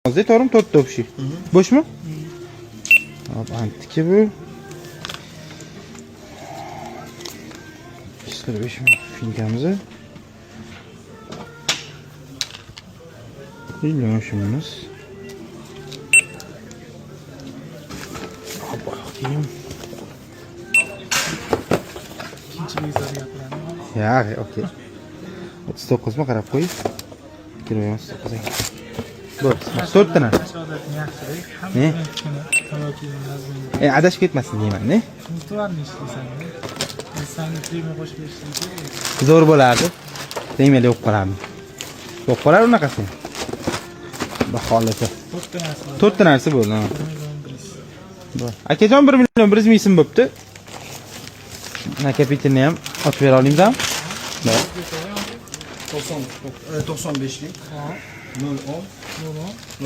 Hozir to'g'rimi? 4 ta o'pshi. Bo'shmi? Hop, antiki bu. 145 ming finkamiz. Yoshimiz. Hop, bakayım. İkinci mezarı yapılan. Ya, okey. 39 mu qarab qo'yib? Kiloyimiz 39 ekan. Bu, 4 tane. Ne? Adashib ketmasin deyman, ne? Muhtemelen işleysen de. Sen primi qo'shib berishing. Zo'r bo'lardi. Deymayli yo'q qolardim. Yo'q qolar unaqasi. Baholasa. 4 tanasi bo'ldi. Akajon 1 million 100 ming so'm bo'pti. Mana kapitalni ham ochib bera olamizmi? 95'lik. 010.